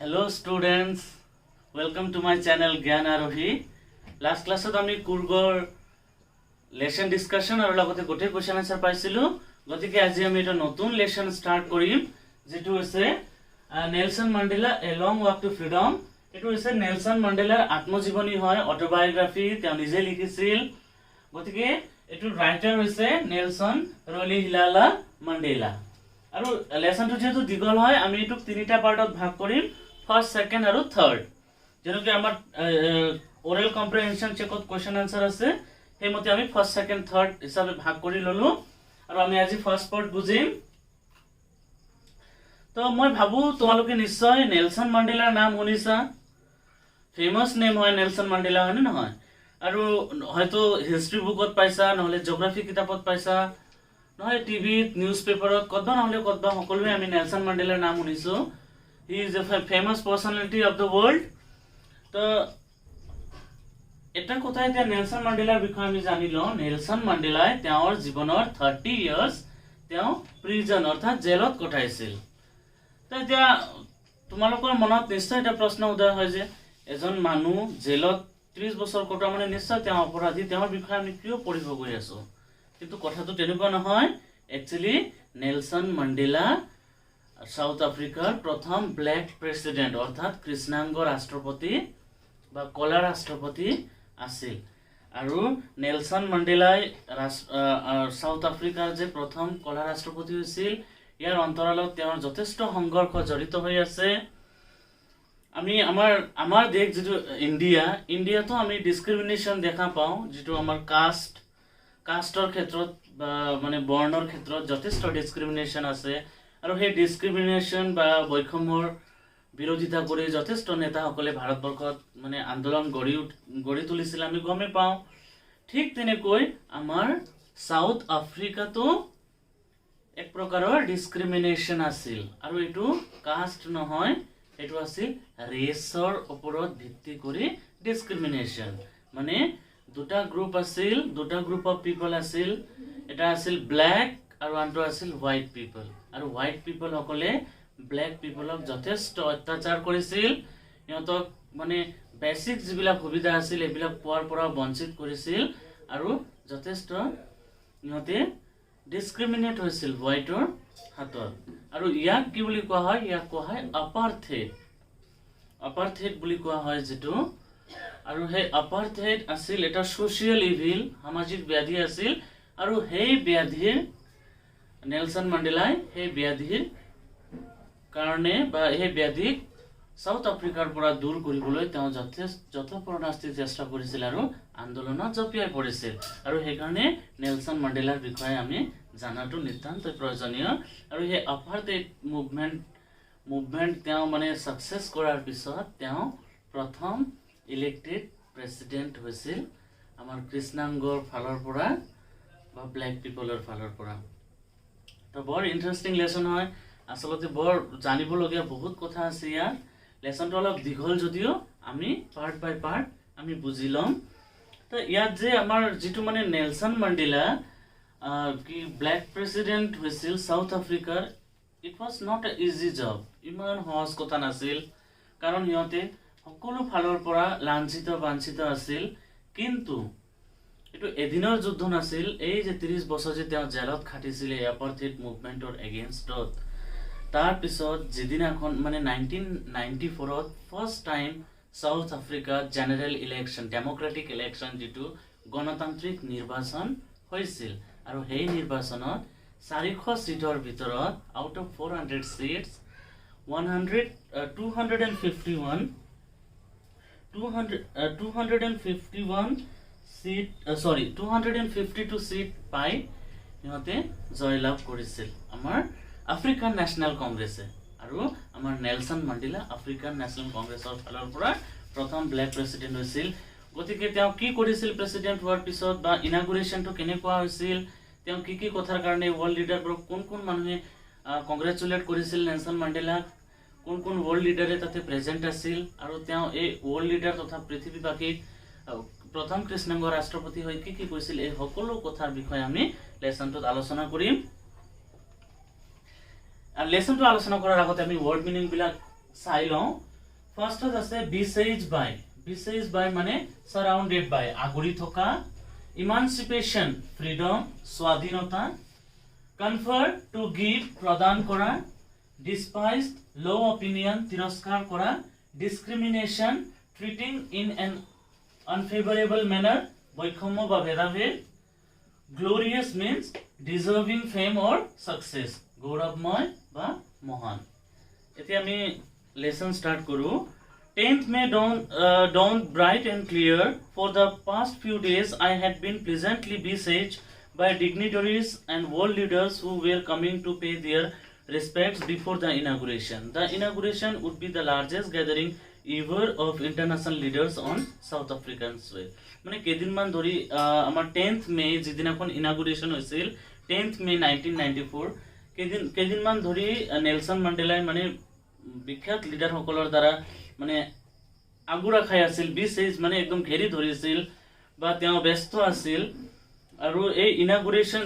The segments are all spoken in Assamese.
Hello students, welcome to my channel Gyan Arohi. Last class আমি কুৰ্গৰ লেসন ডিসকাশন আৰু লগতে গোটেই কোৱেশ্চন আনসাৰ পাইছিলো। গতিকে আজি আমি এটা নতুন লেসন স্টাৰ্ট কৰিম যেটো হৈছে Nelson Mandela a long walk to freedom. এটো হৈছে নেলসন মান্ডেলাৰ আত্মজীৱনী হয়, অটোবায়োগ্ৰাফি, তেওঁ নিজে লিখিছিল। গতিকে এটো ৰাইটাৰ হৈছে নেলসন ৰলিহিলালা মান্ডেলা। আৰু লেসনটো যেটো দীঘল হয় আমি এটো তিনিটা পাৰ্টত ভাগ কৰিম, ফাৰ্স্ট, সেকেন্ড আৰু থাৰ্ড। যেনেকৈ আমাৰ ওৰেল কম্প্ৰিহেনশন চেকত কোৱেশ্চন আনসাৰ আছে, সেইমতে আমি ফাৰ্স্ট, সেকেন্ড, থাৰ্ড হিচাপে ভাগ কৰি ললো। আৰু আমি আজি ফাৰ্স্ট পাৰ্ট বুজিম। তো মই ভাবো তোমালোকে নিশ্চয় নেলসন মান্ডেলাৰ নাম শুনিছা, ফেমাস নেম হয় নেলসন মান্ডেলা, হয় নে নহয়? আৰু হয়তো হিষ্ট্ৰি বুকত পাইছা, নহলে জিওগ্ৰাফি কিতাপত পাইছা, নহয় টিভিত, নিউজ পেপাৰত, কতবা নহলে কতবা সকলোৱে আমি নেলসন মান্ডেলাৰ নাম শুনিছো। He is a famous personality of the world. তো এটা কথা এতিয়া নেলসন মান্ডেলাৰ বিষয়ে আমি জানিলো। নেলসন মান্ডেলাই তেওঁৰ জীৱনৰ 30 ইয়াৰ্স তেওঁ প্ৰিজন অৰ্থাৎ জেলত কটাইছিল। তো এতিয়া তোমালোকৰ মনত নিশ্চয় এটা প্ৰশ্ন উদয় হয় যে এজন মানুহ জেলত 30 বছৰ কটোৱা মানে নিশ্চয় তেওঁ অপৰাধী, তেওঁৰ বিষয়ে আমি কিয় পঢ়িব গৈ আছো। কিন্তু কথাটো তেনেকুৱা নহয়। একচুয়ালি নেলসন মান্ডেলা সাউথ আফ্ৰিকাৰ প্ৰথম ব্ল্যাক প্ৰেসিডেন্ট অৰ্থাৎ কৃষ্ণাংগ ৰাষ্ট্ৰপতি বা কলা ৰাষ্ট্ৰপতি আছিল। আৰু নেলসন মান্ডেলাই সাউথ আফ্ৰিকাৰ যে প্ৰথম কলা ৰাষ্ট্ৰপতি হৈছিল, ইয়াৰ অন্তৰালত তেওঁৰ যথেষ্ট সংঘৰ্ষ জড়িত হৈ আছে। আমি আমাৰ দেশ যেটো ইণ্ডিয়াতো আমি ডিসক্ৰিমিনেশন দেখা পাওঁ, যেটো আমাৰ কাষ্টৰ ক্ষেত্ৰত বা মানে বৰ্ণৰ ক্ষেত্ৰত যথেষ্ট ডিসক্ৰিমিনেশন আছে। আৰু সেই ডিসক্ৰিমিনেশন বা বৈষম্যৰ বিৰোধিতা কৰি যথেষ্ট নেতাসকলে ভাৰতবৰ্ষত মানে আন্দোলন গঢ়ি তুলিছিল, আমি গমে পাওঁ। ঠিক তেনেকৈ আমাৰ সাউথ আফ্ৰিকাতো এক প্ৰকাৰৰ ডিসক্ৰিমিনেশন আছিল। আৰু এটো কাষ্ট নহয়, এটো আছিল ৰেছৰ ওপৰত ভিত্তি কৰি ডিসক্ৰিমিনেশন। মানে দুটা গ্ৰুপ আছিল, দুটা গ্ৰুপ অফ পিপল আছিল। এটা আছিল ব্ল্যাক আৰু আনটো আছিল হোৱাইট পিপল। আৰু হোৱাইট পিপল সকলে ব্ল্যাক পিপলক যথেষ্ট অত্যাচাৰ কৰিছিল, ইহঁতক মানে বেসিক যিবিলাক সুবিধা আছিল এইবিলাক পোৱাৰ পৰা বঞ্চিত কৰিছিল। আৰু যথেষ্ট ইহঁতে ডিসক্ৰিমিনেট হৈছিল হোৱাইটৰ হাতত। আৰু ইয়াক কি বুলি কোৱা হয়? ইয়াক কোৱা হয় আপাৰ্থেইড বুলি কোৱা হয় যেটো। আৰু সেই আপাৰ্থেইড আছিল এটা সোশিয়েল ইভিল, সামাজিক ব্যাধি আছিল। আৰু সেই ব্যাধিৰ নেলসন মান্ডেলাই সেই ব্যাধিৰ কাৰণে বা সেই ব্যাধিক সাউথ আফ্ৰিকাৰ পৰা দূৰ কৰিবলৈ তেওঁ যথেষ্ট চেষ্টা কৰিছিল আৰু আন্দোলনত জপিয়াই পৰিছিল। আৰু সেইকাৰণে নেলসন মান্ডেলাৰ বিষয়ে আমি জানাটো নিতান্তই প্ৰয়োজনীয়। আৰু সেই আপাৰ্থেইড মুভমেন্ট তেওঁ মানে সাকসেস কৰাৰ পিছত তেওঁ প্ৰথম ইলেক্টেড প্ৰেসিডেন্ট হৈছিল আমাৰ কৃষ্ণাংগৰ ফালৰ পৰা বা ব্ল্যাক পিপলৰ ফালৰ পৰা। তো বৰ ইন্টাৰেস্টিং লেসন হয়, আসলতে বৰ জানিবলগীয়া বহুত কথা আছে ইয়াত। লেসনটো অলপ দীঘল যদিও আমি পার্ট বাই পার্ট আমি বুজি লম। তো ইয়াত যে আমাৰ যেটো মানে নেলসন মান্ডেলা কি ব্ল্যাক প্ৰেসিডেন্ট হৈছিল সাউথ আফ্ৰিকাৰ, it was not a easy job. ইমান সহজ কথা নাছিল, কাৰণ সিহঁতে সকলো ফালৰ পৰা লাঞ্ছিত বাঞ্ছিত আছিল। কিন্তু এটো এদিনৰ যুদ্ধ নাছিল। এই যে 30 বছৰ যে তেওঁ জেলত খাটিছিল এপাৰ্থেইড মুভমেন্টৰ এগেইনষ্টত, তাৰ পিছত যেদিনাখন মানে 1994ত first time South Africa general election, democratic election যেটো গণতান্ত্ৰিক নিৰ্বাচন হৈছিল। আৰু সেই নিৰ্বাচনত 400 সিটৰ ভিতৰত আউট অফ 400 সিটস 252 সিট পাই সিহঁতে জয়লাভ কৰিছিল আমাৰ আফ্ৰিকান নেশনাল কংগ্ৰেছে। আৰু আমাৰ নেলসন মান্ডেলা আফ্ৰিকান নেশনাল কংগ্ৰেছৰ ফালৰ পৰা প্ৰথম ব্ল্যাক প্ৰেসিডেন্ট হৈছিল। গতিকে তেওঁ কি কৰিছিল প্ৰেসিডেন্ট হোৱাৰ পিছত, বা ইনাগুৰেশনটো কেনেকুৱা হৈছিল, তেওঁ কি কথাৰ কাৰণে ওয়াৰ্ল্ড লিডাৰবোৰক কোন মানুহে কংগ্ৰেচুলেট কৰিছিল নেলসন মান্ডেলাক, কোন ওয়াৰ্ল্ড লিডাৰে তাতে প্ৰেজেন্ট আছিল। আৰু তেওঁ এই ওয়াৰ্ল্ড লিডাৰ তথা পৃথিৱীবাসীক প্ৰথম কৃষ্ণাংগ ৰাষ্ট্ৰপতি হৈ কি কৈছিল, এই সকলো কথাৰ বিষয়ে আমি লেসনটোত আলোচনা কৰিম। আৰু লেসনটো আলোচনা কৰাৰ আগতে আমি ওয়াৰ্ড মিনিং বিলাক চাই লওঁ। ফাৰ্ষ্টত আছে besieged by মানে surrounded by আগুৰি থকা, emancipation freedom স্বাধীনতা, confer to give প্ৰদান কৰা, despised low opinion তিৰস্কাৰ কৰা, discrimination treating in an unfavorable manner বৈষম্য বা ভেদাভেদ, glorious means deserving fame or success গৌৰৱময় বা মহান। এতিয়া আমি লেসন স্টাৰ্ট কৰো। 10th May dawned bright and clear. For the past few days I had been pleasantly besieged by dignitaries and world leaders who were coming to pay their respects before the inauguration. The inauguration would be the largest gathering ever of international leaders on South African soil. মানে কেদিনমান ধৰি আমাৰ 10th May যিদিনাখন ইনাগুৰেশ্যন হৈছিল 10th May 1994 কেদিনমান ধৰি নেলসন মান্ডেলাই মানে বিখ্যাত লিডাৰসকলৰ দ্বাৰা মানে আগুৰা খাই আছিল, বিশেষ মানে একদম ঘেৰি ধৰিছিল বা তেওঁ ব্যস্ত আছিল। আৰু এই ইনাগুৰেশ্যন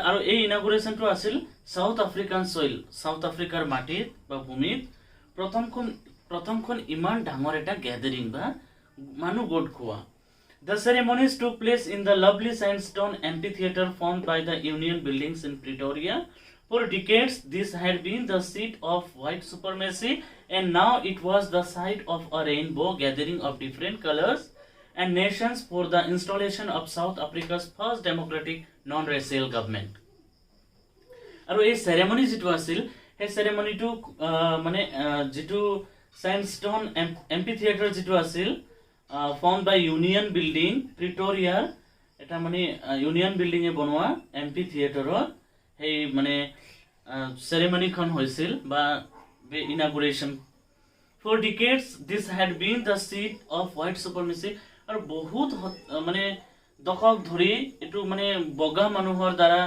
আৰু এই ইনাগুৰেশ্যনটো আছিল সাউথ আফ্ৰিকান সইল, সাউথ আফ্ৰিকাৰ মাটিত বা ভূমিত প্ৰথমখন ইমান ডাঙৰ এটা গ্যাদাৰিং বা মানুহ গোট খোৱা। The ceremonies took place in the lovely sandstone amphitheater formed by the Union Buildings in Pretoria. For decades, this had been the seat of white supremacy, and now it was the site of a rainbow gathering of different colors and nations for the installation of South Africa's first democratic non-racial government. আৰু এই ceremony যেটো আছিল, এই ceremonyটো মানে যেটো sandstone amphitheater যেটো আছিল formed by Union Building Pretoria, এটা মানে Union Building এ বনোৱা amphitheater-ত এই মানে ceremony-খন হৈছিল বা inauguration. For decades this had been the seat of white supremacy. আৰু বহুত মানে দশক ধৰি এটো মানে বগা মানুহৰ দ্বাৰা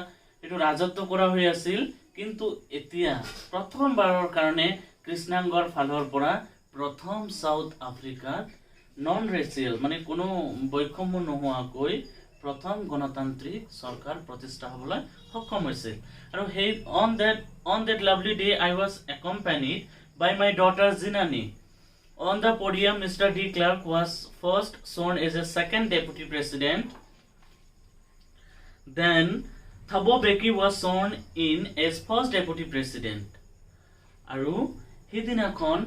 এটো ৰাজত্ব কৰা হৈ আছিল, কিন্তু এতিয়া প্ৰথমবাৰৰ কাৰণে কৃষ্ণাংগৰ ফালৰ পৰা প্ৰথম সাউথ আফ্ৰিকাত নন ৰেচিয়েল মানে কোনো বৈষম্য নোহোৱাকৈ প্ৰথম গণতান্ত্ৰিক চৰকাৰ প্ৰতিষ্ঠা হ'বলৈ সক্ষম হৈছিল। আৰু সেই on that lovely day I was accompanied by my daughter Zinani. On the podium, Mr. de Klerk was first sworn as a second deputy president. Then Thabo Mbeki was sworn in as first deputy president. Aru hidinakhon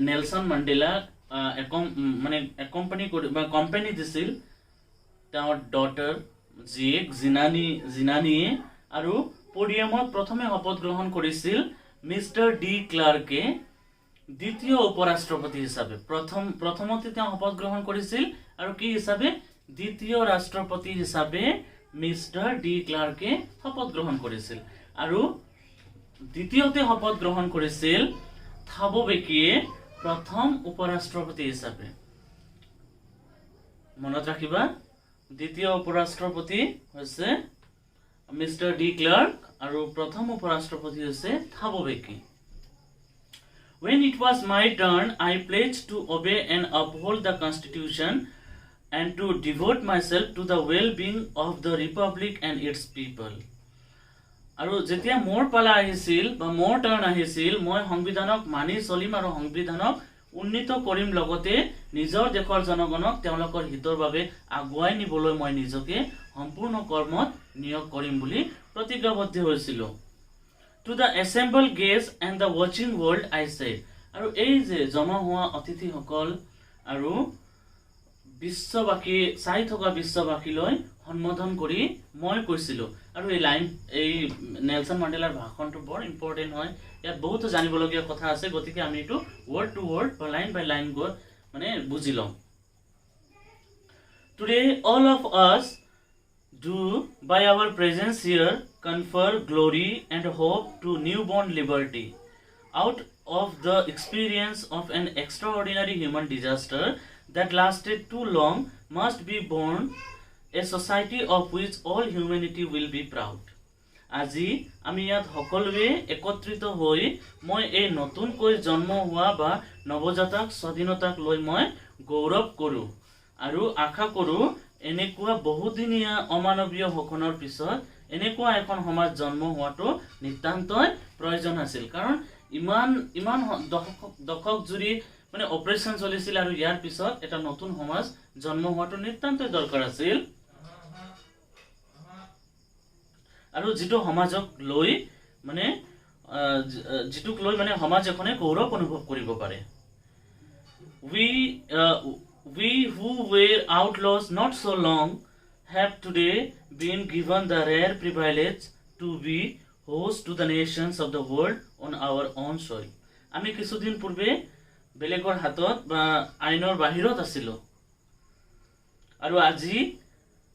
Nelson Mandela company disil our daughter Zinani aru podiumot prothome শপত গ্ৰহণ কৰিছিল মিস্টাৰ ডি ক্লাৰ্কে দ্বিতীয় উপৰাষ্ট্ৰপতি হিচাপে। প্ৰথমতে তেওঁ শপত গ্ৰহণ কৰিছিল আৰু কি হিচাপে দ্বিতীয় ৰাষ্ট্ৰপতি হিচাপে মিস্টাৰ ডি ক্লাৰ্কে শপত গ্ৰহণ কৰিছিল। আৰু দ্বিতীয়তে শপত গ্ৰহণ কৰিছিল থাবো বেকিয়ে প্ৰথম উপৰাষ্ট্ৰপতি হিচাপে। মনত ৰাখিবা, দ্বিতীয় উপৰাষ্ট্ৰপতি হৈছে মিস্টাৰ ডি ক্লাৰ্ক আৰু প্ৰথম উপৰাষ্ট্ৰপতি হৈছে থাবো বেকি। When it was my turn, I pledged to obey and uphold the Constitution and to devote myself to the well-being of the Republic and its people. আৰু যেতিয়া মোৰ পালা আহিছিল বা মোৰ টাৰ্ণ আহিছিল, মই সংবিধানক মানি চলিম আৰু সংবিধানক উন্নীত কৰিম, লগতে নিজৰ দেশৰ জনগণক তেওঁলোকৰ হিতৰ বাবে আগুৱাই নিবলৈ মই নিজকে সম্পূৰ্ণ কৰ্মত নিয়োগ কৰিম বুলি প্ৰতিজ্ঞাবদ্ধ হৈছিলোঁ। To the assembled guests and the watching world I said. আৰু এই যে জমা হোৱা অতিথিসকল আৰু বিশ্ববাসী চাই থকা বিশ্ববাসীলৈ সম্বোধন কৰি মই কৈছিলোঁ। আৰু এই নেলসন মান্ডেলাৰ ভাষণটো বৰ ইম্পৰ্টেণ্ট হয়, ইয়াত বহুতো জানিবলগীয়া কথা আছে, গতিকে আমি এইটো ৱৰ্ড টু ৱৰ্ড বা লাইন বাই লাইন গৈ মানে বুজি লওঁ। Today all of us do by our presence here confer glory and hope to newborn liberty. Out of the experience of an extraordinary human disaster that lasted too long must be born a society of which all humanity will be proud. আজি আমি ইয়াত সকলোৱে একত্ৰিত হৈ মই এই নতুনকৈ জন্ম হোৱা বা নৱজাতক স্বাধীনতাক লৈ মই গৌৰৱ কৰোঁ আৰু আশা কৰোঁ এনেকুৱা বহুদিনীয়া অমানৱীয় শোষণৰ পিছত এনেকুৱা এখন সমাজ জন্ম হোৱাটো নিতান্তই প্ৰয়োজন আছিল। কাৰণ ইমান ইমান দশক জুৰি মানে অপাৰেশ্যন চলিছিল আৰু ইয়াৰ পিছত এটা নতুন সমাজ জন্ম হোৱাটো নিতান্তই দৰকাৰ আছিল আৰু যিটো সমাজক লৈ মানে যিটোক লৈ মানে সমাজ এখনে গৌৰৱ অনুভৱ কৰিব পাৰে we who were outlaws not so long have today been given the rare privilege to be host to the nations of the world on our own soil আমি কিছুদিন পূৰ্বে বেলেগৰ হাতত বা আইনৰ বাহিৰত আছিলো আৰু আজি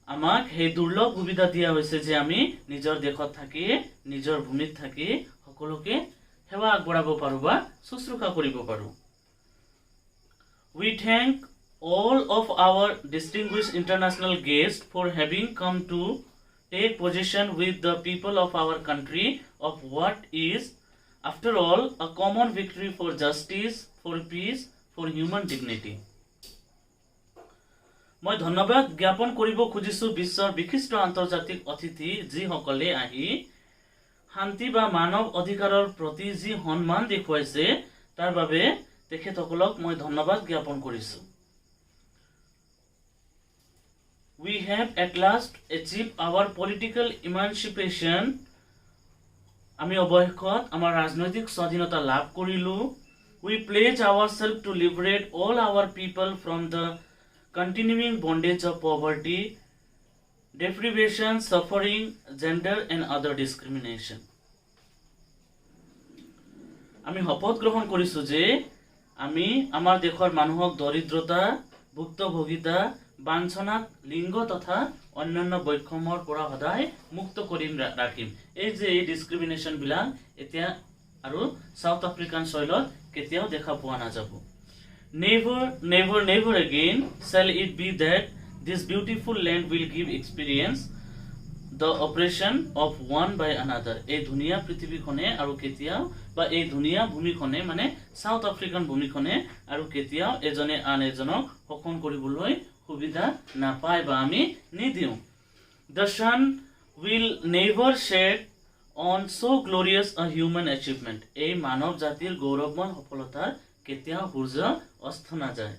আমাক সেই দুৰ্লভ সুবিধা দিয়া হৈছে যে আমি নিজৰ দেশত থাকি নিজৰ ভূমিত থাকি সকলোকে সেৱা আগবঢ়াব পাৰো বা শুশ্ৰূষা কৰিব পাৰো we thank all of our distinguished international guests for having come to take position with the people of our country of what is after all a common victory for justice for peace for human dignity মই ধন্যবাদ জ্ঞাপন কৰিব খুজিছো বিশ্বৰ বিশিষ্ট আন্তৰ্জাতিক অতিথি যিসকলে আহি শান্তি বা মানৱ অধিকাৰৰ প্ৰতি যি সন্মান দেখুৱাইছে তাৰ বাবে তেখেতসকলক মই ধন্যবাদ জ্ঞাপন কৰিছো We have at last achieved our political emancipation আমি অবশেষত আমাৰ ৰাজনৈতিক স্বাধীনতা লাভ কৰিলো We pledge ourselves to liberate all our people from the continuing bondage of poverty, deprivation, suffering, gender and other discrimination. আমি শপত গ্ৰহণ কৰিছো যে আমি আমাৰ দেশৰ মানুহক দৰিদ্ৰতা, ভুক্তভোগিতা, বাঞ্ছনাত লিংগ তথা অন্যান্য বৈষম্যৰ পৰা সদায় মুক্ত কৰি ৰাখিম এই যে এই ডিসক্ৰিমিনেশন বিলাক এতিয়া আৰু সাউথ আফ্ৰিকান সয়লত কেতিয়াও দেখা পোৱা নাযাব Never, never, never again shall it be that this beautiful land will give experience the oppression of one by another. এই ধুনিয়া পৃথিৱীখনে আৰু কেতিয়াও বা এই ধুনিয়া ভূমিখনে মানে সাউথ আফ্ৰিকান ভূমিখনে আৰু কেতিয়াও এজনে আন এজনক শোষণ কৰিবলৈ সুবিধা নাপায় বা আমি নিদিও The sun will never shed on so glorious a human achievement. এই মানৱ জাতিৰ গৌৰৱময় সফলতাৰ কেতিয়াও সূৰ্য অস্ত নাযায়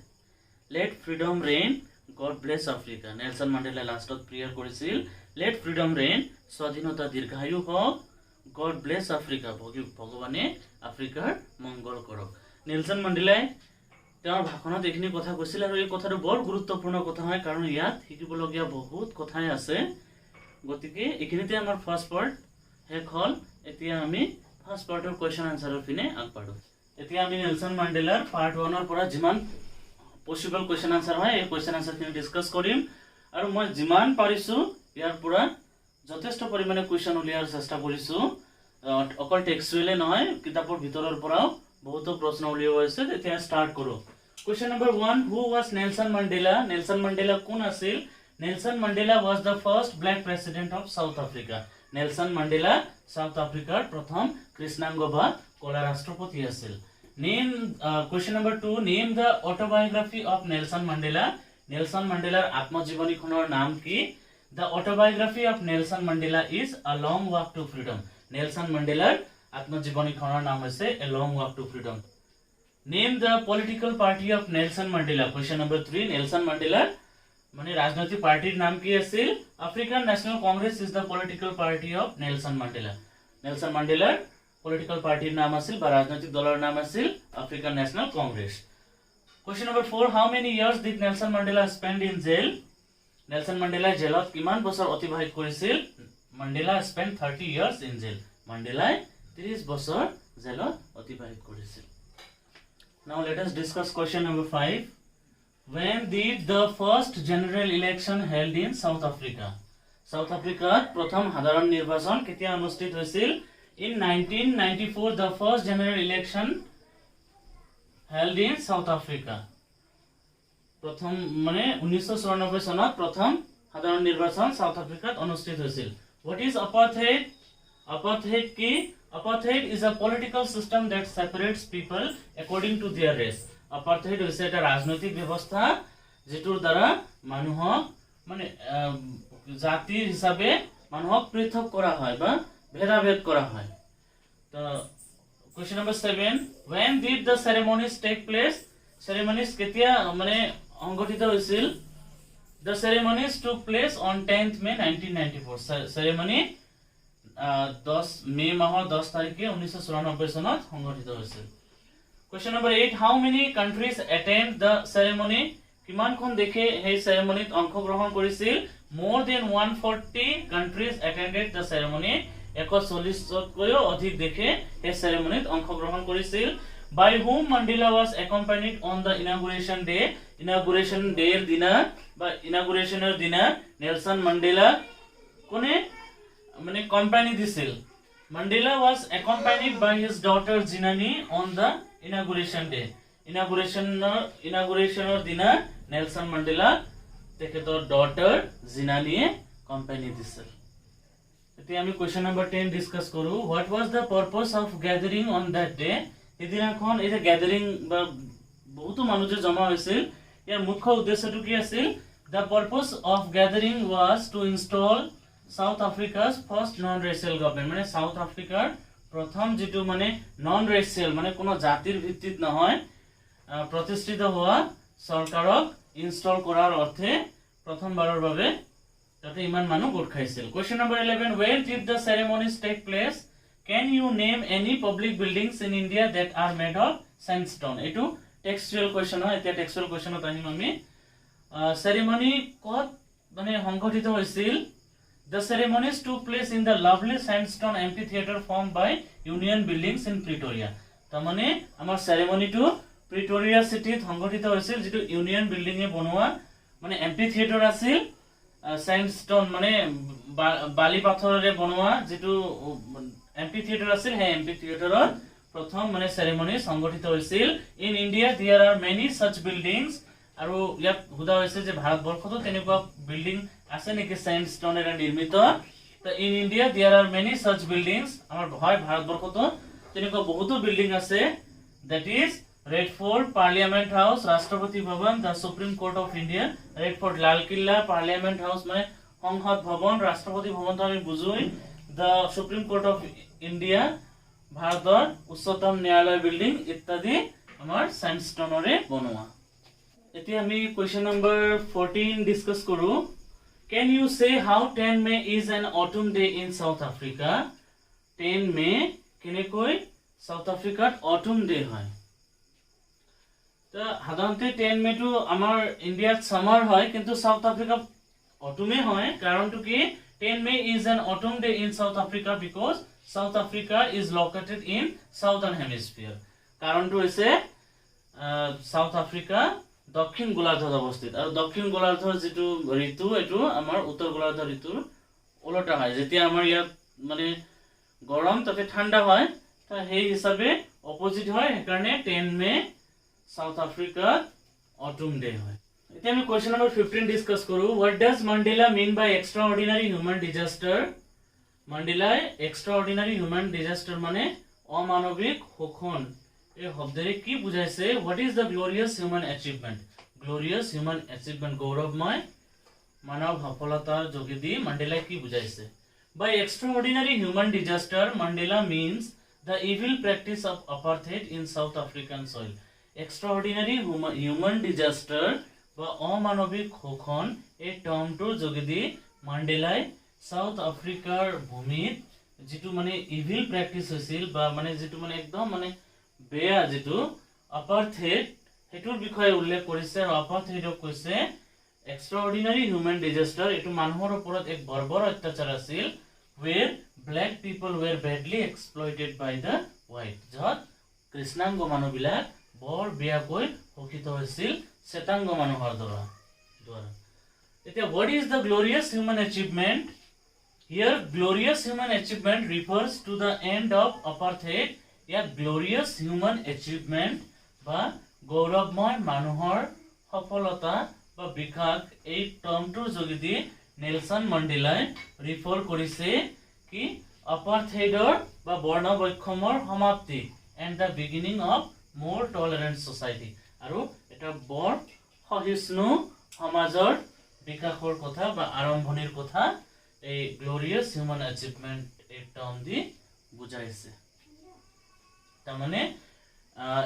Let freedom reign. God bless Africa. Nelson Mandela লাষ্টত প্ৰেয়াৰ কৰিছিল Let freedom reign. স্বাধীনতা দীৰ্ঘায়ু হওক God bless Africa. ভগৱানে আফ্ৰিকাৰ মংগল কৰক নেলসন মান্ডেলাই তেওঁৰ ভাষণত এইখিনি কথা কৈছিল আৰু এই কথাটো বৰ গুৰুত্বপূৰ্ণ কথা হয় কাৰণ ইয়াত শিকিবলগীয়া বহুত কথাই আছে গতিকে এইখিনিতে আমাৰ ফাৰ্স্ট পাৰ্ট শেষ হ'ল এতিয়া আমি ফাৰ্স্ট পাৰ্টৰ কোৱেশ্চন আনসাৰৰ পিনে আগবাঢ়ো এতিয়া আমি নেলসন মান্ডেলাৰ পাৰ্ট 1 ৰ পৰা যিমান পসিবল কোৱেশ্চন আনসাৰ হয় এই কোৱেশ্চন আনসাৰখিনি ডিসকাস কৰিম আৰু মই যিমান পাৰিছো ইয়াৰ পৰা যথেষ্ট পৰিমাণে কোৱেশ্চন উলিয়াৰ চেষ্টা কৰিছো অকল টেক্সচুৱেলে নহয় কিতাপৰ ভিতৰৰ পৰাও বহুতো প্ৰশ্ন উলিওৱা হৈছে তেতিয়া স্টাৰ্ট কৰো কোৱেশ্চন নম্বৰ 1 হু ওয়াজ নেলসন মান্ডেলা নেলসন মান্ডেলা কোন আছিল Nelson Mandela was the first black president of south Africa Nelson Mandela south আফ্ৰিকাৰ প্ৰথম কৃষ্ণাংগ বা কলা ৰাষ্ট্ৰপতি আছিল Name question number 2 name the autobiography of Nelson Mandela Nelson Mandela আত্মজীবনী খনৰ নাম কি The autobiography of Nelson Mandela is A Long Walk to Freedom Nelson Mandela আত্মজীবনী খনৰ নাম হৈছে A Long Walk to Freedom Name the political party of Nelson Mandela question number 3 Nelson Mandela মানে ৰাজনৈতিক পাৰ্টিৰ নাম কি আছিল African National Congress is the political party of Nelson Mandela Nelson Mandela political party naam asil ba rajnaitik dolar naam asil African National Congress question number 4 how many years did Nelson Mandela spend in jail Nelson Mandela jailot kiman bochor otibahit korisil Mandela spent 30 years in jail Mandela 30 bochor jailot otibahit korisil now let us discuss question number 5 when did the first general election held in South Africa South Africa prothom sadharon nirbachon ketia anusthit hoisil In 1994, the first general election held in South Africa. प्रथम माने 1994 सनत प्रथम साधारण निर्वाचन साउथ अफ्रिकात अनुष्ठित হৈছিল What is apartheid? Apartheid ki apartheid is a political system that separates people according to their race. Apartheid হৈছে এটা ৰাজনৈতিক ব্যৱস্থা যেটোৰ দ্বাৰা মানুহক মানে জাতিৰ হিচাপে মানুহক পৃথক কৰা হয় বা ভেদাভেদ কৰা হয় তো Question number 7. When did the ceremonies take place? Ceremonies কেতিয়া মানে সংগঠিত হৈছিল? The ceremonies took place on 10th May 1994. Ceremony 10 মে মাহৰ 10 তাৰিখে 1994 চনত সংগঠিত হৈছিল। Question number 8. How many countries attend the ceremony? কিমানখন দেশে এই ceremonyত অংশগ্ৰহণ কৰিছিল? More than 140 countries attended the ceremony. 140তকৈও অধিক দেশে এই ceremonyত অংশগ্ৰহণ কৰিছিল। By whom Mandela was accompanied on the inauguration day? Inauguration day এর দিনা বা inauguration এর দিনা নেলসন মান্ডেলা কোনে মানে কোম্পানি দিছিল? Mandela was accompanied by his daughter Zinani on the inauguration day. Inauguration এর দিনা নেলসন মান্ডেলা তেখেতৰ ডটাৰ জিনানিয়ে কোম্পানি দিছিল। এতিয়া আমি কোৱেশ্চন নম্বৰ 10 ডিসকাস কৰো। What was the purpose of gathering on that day? এদিনাখন এই যে গ্যাদারিং বা বহুতো মানুহ যে জমা হৈছিল ইয়াৰ মুখ্য উদ্দেশ্যটো কি আছিল? The purpose of gathering was to install South Africa's first non-racial government. মানে সাউথ আফ্ৰিকাৰ প্ৰথম যেটো মানে non-racial মানে কোনো জাতিৰ ভিত্তিত নহয় প্ৰতিষ্ঠিত হোৱা চৰকাৰক ইনষ্টল কৰাৰ অৰ্থে প্ৰথমবাৰৰ বাবে তাতে ইমান মানুহ গোট খাইছিল। Question number 11. Where did the ceremonies take place? Can you name any public buildings in India that are made of sandstone? এটো টেক্সচুয়াল কোয়েশ্চন হয়। এটা টেক্সচুয়াল কোয়েশ্চনত আহিম আমি। সেরেমনি কত মানে সংগঠিত হৈছিল? The ceremonies took place in the lovely sandstone amphitheater formed by Union Buildings in Pretoria. তাৰমানে আমাৰ সেৰেমনিটো প্ৰিটোৰিয়া সিটিত সংগঠিত হৈছিল যেটো ইউনিয়ন বিল্ডিং এ বনোৱা মানে এম্পিথিয়েটাৰ আছিল স্যান্ডস্টোন মানে বালি পাথৰেৰে বনোৱা যেটো এম্পিথিয়েটাৰ আছিল হে এম্পিথিয়েটাৰৰ প্ৰথম মানে সেৰেমনি সংগঠিত হৈছিল। In India there are many such buildings আৰু ইয়াত হুদা হৈছে যে ভাৰতবৰ্ষতো তেনেকুৱা বিল্ডিং আছে নেকি স্যান্ডস্টোনেৰে নিৰ্মিত? তো in India there are many such buildings আমাৰ ভাৰতবৰ্ষতো তেনেকুৱা বহুতো বিল্ডিং আছে। that is Red Fort, Parliament House, Rashtrapati Bhavan, the Supreme Court of India. Red Fort, Lal Killa, Parliament House মানে সংসদ ভবন, ৰাষ্ট্ৰপতি ভবন তো আমি বুঝুই। The Supreme Court of India, ভাৰতৰ উচ্চতম ন্যায়ালয় বিল্ডিং ইত্যাদি আমাৰ স্যান্ডস্টোনৰে বনোৱা। এতিয়া আমি কোৱেশ্চন নম্বৰ 14 ডিসকাস কৰো। Can you say how 10 May is an autumn day in South Africa? 10 May কেনেকৈ সাউথ আফ্ৰিকাত autumn day হয়? তো সাধাৰণতে 10 মে টু আমাৰ ইন্ডিয়াত সামাৰ হয় কিন্তু সাউথ আফ্ৰিকাত অটুমে হয়। কাৰণটো কি? 10 May is an autumn day in South Africa because South Africa is located in southern hemisphere. কাৰণটো হৈছে সাউথ আফ্ৰিকা দক্ষিণ গোলাৰ্ধত অৱস্থিত আৰু দক্ষিণ গোলাৰ্ধৰ যেটো ঋতু এটো আমাৰ উত্তৰ গোলাৰ্ধ ঋতুৰ ওলটা হয়। যেতিয়া আমাৰ ইয়াত মানে গৰম তাতে ঠাণ্ডা হয় তো সেই হিচাপে অপোজিট হয়। সেইকাৰণে 10 মে সাউথ আফ্ৰিকা autumn day হয়। এতিয়া আমি কোৱেশ্চন নম্বৰ 15 ডিসকাস কৰো। What does Mandela mean by extraordinary human disaster? Mandela extraordinary human disaster মানে অমানবিক শোষণ এই শব্দৰে কি বুজাইছে? What is the glorious human achievement? Glorious human achievement গৌৰৱময় মানৱ সফলতাৰ যোগেদি মান্ডেলা কি বুজাইছে? By extraordinary human disaster, Mandela means the evil practice of apartheid in South African soil. Extraordinary human disaster বা অমানবিক শোষণ এই টাৰ্মটোৰ যোগেদি মান্ডেলাই সাউথ আফ্ৰিকাৰ ভূমিত যেটো মানে ইভিল প্ৰেক্টিস হৈছিল বা মানে যেটো মানে একদম মানে বেয়া যেটো apartheid হেতুৰ বিষয়ে উল্লেখ কৰিছে। আৰু apartheidক কৈছে extraordinary human disaster। এটো মানুহৰ ওপৰত এক বৰ্বৰ অত্যাচাৰ আছিল where black people were badly exploited by the white। যত কৃষ্ণাংগ মানুহবিলাক বৰ বেয়াকৈ শোষিত হৈছিল শ্বেতাংগ মানুহৰ দ্বাৰা। এতিয়া what is the glorious human achievement? Here glorious human achievement refers to the end of apartheid. ইয়াত glorious human achievement বা গৌৰৱময় মানুহৰ সফলতা বা বিকাশ এই টাৰ্মটোৰ যোগেদি নেলসন মান্ডেলাই ৰিফাৰ কৰিছে কি apartheidৰ বা বৰ্ণ বৈষম্যৰ সমাপ্তি and the beginning of more tolerant society আৰু এটা বৰ সহিষ্ণু সমাজৰ বিকাশৰ কথা বা আৰম্ভণিৰ কথা এই glorious human achievement এই টাৰ্ম দি বুজাইছে। তাৰমানে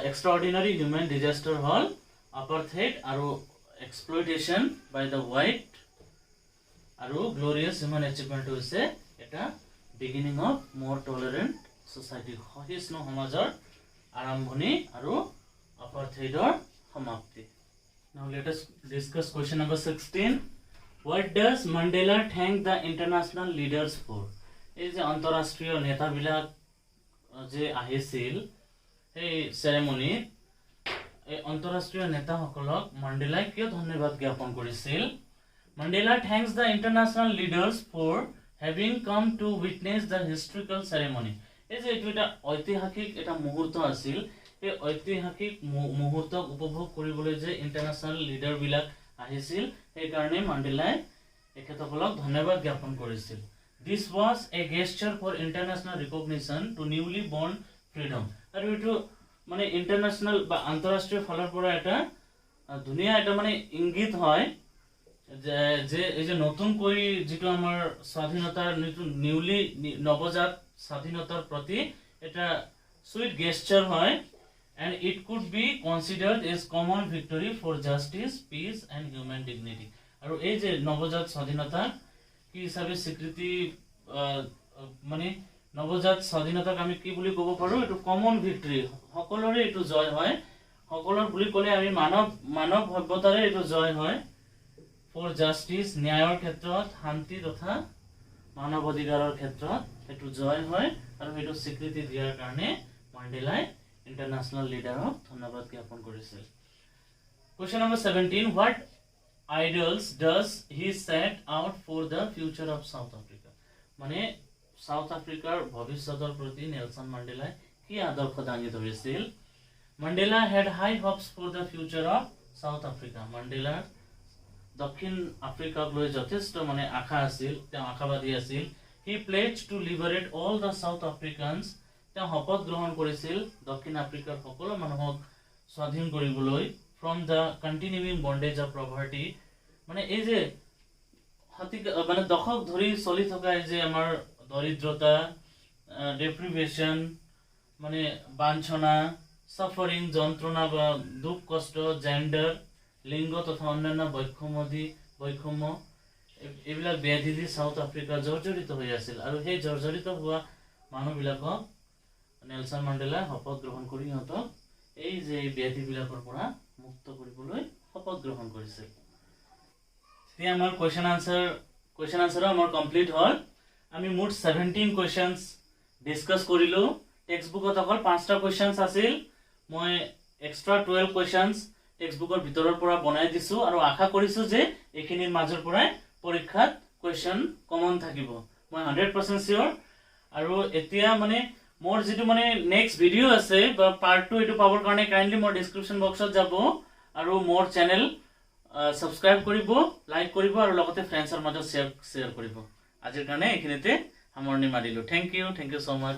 extraordinary human disaster hall apartheid আৰু exploitation by the white আৰু glorious human achievement হৈছে এটা beginning of more tolerant society সহিষ্ণু সমাজৰ আৰম্ভণি আৰু apartheidৰ সমাপ্তি। Now let us discuss question number 16. What does Mandela thank the international leaders for? এই যে আন্তঃৰাষ্ট্ৰীয় নেতাবিলাক যে আহিছিল এই চেৰেমনিত এই আন্তঃৰাষ্ট্ৰীয় নেতাসকলক মণ্ডেলাই কিয় ধন্যবাদ জ্ঞাপন কৰিছিল? Mandela thanks the international leaders for having come to witness the historical ceremony. এই যে এইটো এটা ঐতিহাসিক এটা মুহূৰ্ত আছিল, এই ঐতিহাসিক মুহূৰ্তক উপভোগ কৰিবলৈ যে ইণ্টাৰনেশ্যনেল লিডাৰবিলাক আহিছিল সেইকাৰণে মণ্ডেলাই এখেতসকলক ধন্যবাদ জ্ঞাপন কৰিছিল। This was a gesture for international recognition to newly born freedom. আৰু এইটো মানে ইণ্টাৰনেশ্যনেল বা আন্তঃৰাষ্ট্ৰীয় ফালৰ পৰা এটা ধুনীয়া এটা মানে ইংগিত হয় যে এই যে নতুনকৈ যিটো আমাৰ স্বাধীনতাৰ নিউলি নৱজাত স্বাধীনতাৰ প্ৰতি এটা সুইট গেস্টাৰ হয় and it could be considered as common victory for justice, peace and human dignity. আৰু এই যে নৱজাত স্বাধীনতা কি হিচাপে স্বীকৃতি মানে নৱজাত স্বাধীনতাক আমি কি বুলি ক'ব পাৰো? এইটো কমন ভিক্টৰী, সকলোৰে এইটো জয় হয়। সকলোৰ বুলি ক'লে আমি মানৱ সভ্যতাৰে এইটো জয় হয়। ফৰ জাষ্টিছ ন্যায়ৰ ক্ষেত্ৰত, শান্তি তথা মানৱ অধিকাৰৰ ক্ষেত্ৰত এইটো জয় হয় আৰু এইটো স্বীকৃতি দিয়াৰ কাৰণে মণ্ডেলাই ইণ্টাৰনেশ্যনেল লিডাৰক ধন্যবাদ জ্ঞাপন কৰিছিল। Question number 17. What ideals does he set out for the future of South Africa? মানে সাউথ আফ্ৰিকাৰ ভৱিষ্যতৰ প্ৰতি নেলসন মণ্ডেলাই কি আদৰ্শ দাঙি ধৰিছিল? Mandela had high hopes for the future of South Africa. মণ্ডেলাৰ দক্ষিণ আফ্ৰিকাক লৈ যথেষ্ট মানে আশা আছিল, তেওঁ আশাবাদী আছিল। He pledged to liberate all the South Africans. তেওঁ শপত গ্ৰহণ কৰিছিল দক্ষিণ আফ্ৰিকাৰ সকলো মানুহক স্বাধীন কৰিবলৈ from the continuing bondage of poverty. মানে এই যে মানে দশক ধৰি চলি থকা এই যে আমাৰ দৰিদ্ৰতা, ডেপ্ৰিভেশ্যন মানে বাঞ্ছনা, সাফাৰিং যন্ত্ৰণা বা দুখ কষ্ট, জেণ্ডাৰ লিংগ তথা অন্যান্য বৈষম্য এইবিলাক ব্যাধি দি সাউথ আফ্ৰিকা জৰ্জৰিত হৈ আছিল আৰু সেই জৰ্জৰিত হোৱা মানুহবিলাকক নেলসন মণ্ডেলাই শপত গ্ৰহণ কৰি সিহঁতক এই যে ব্যাধিবিলাকৰ পৰা মুক্ত কৰিবলৈ শপত গ্ৰহণ কৰিছিল। এতিয়া আমাৰ কুৱেশ্যন আনসাৰ আমাৰ কমপ্লিট হ'ল। আমি মুঠ 17 কুৱেশ্যনছ ডিছকাছ কৰিলোঁ। টেক্সট বুকত অকল 5টা কুৱেশ্যনছ আছিল, মই এক্সট্ৰা 12 কুৱেশ্যনছ টেক্সট বুকৰ ভিতৰৰ পৰা বনাই দিছোঁ আৰু আশা কৰিছোঁ যে এইখিনিৰ মাজৰ পৰাই পৰীক্ষাত কুৱেশ্যন কমন থাকিব, মই 100% চিয়'ৰ। আৰু এতিয়া মানে মোৰ যিটো মানে নেক্সট ভিডিঅ' আছে বা পাৰ্ট 2 এইটো পাবৰ কাৰণে কাইণ্ডলি মোৰ ডিছক্ৰিপশ্যন বক্সত যাব আৰু মোৰ চেনেল ছাবস্ক্ৰাইব কৰিব, লাইক কৰিব আৰু লগতে ফ্ৰেণ্ডছৰ মাজত শ্বেয়াৰ কৰিব। আজিৰ কাৰণে এইখিনিতে সামৰণি মাৰিলোঁ। Thank you so' much.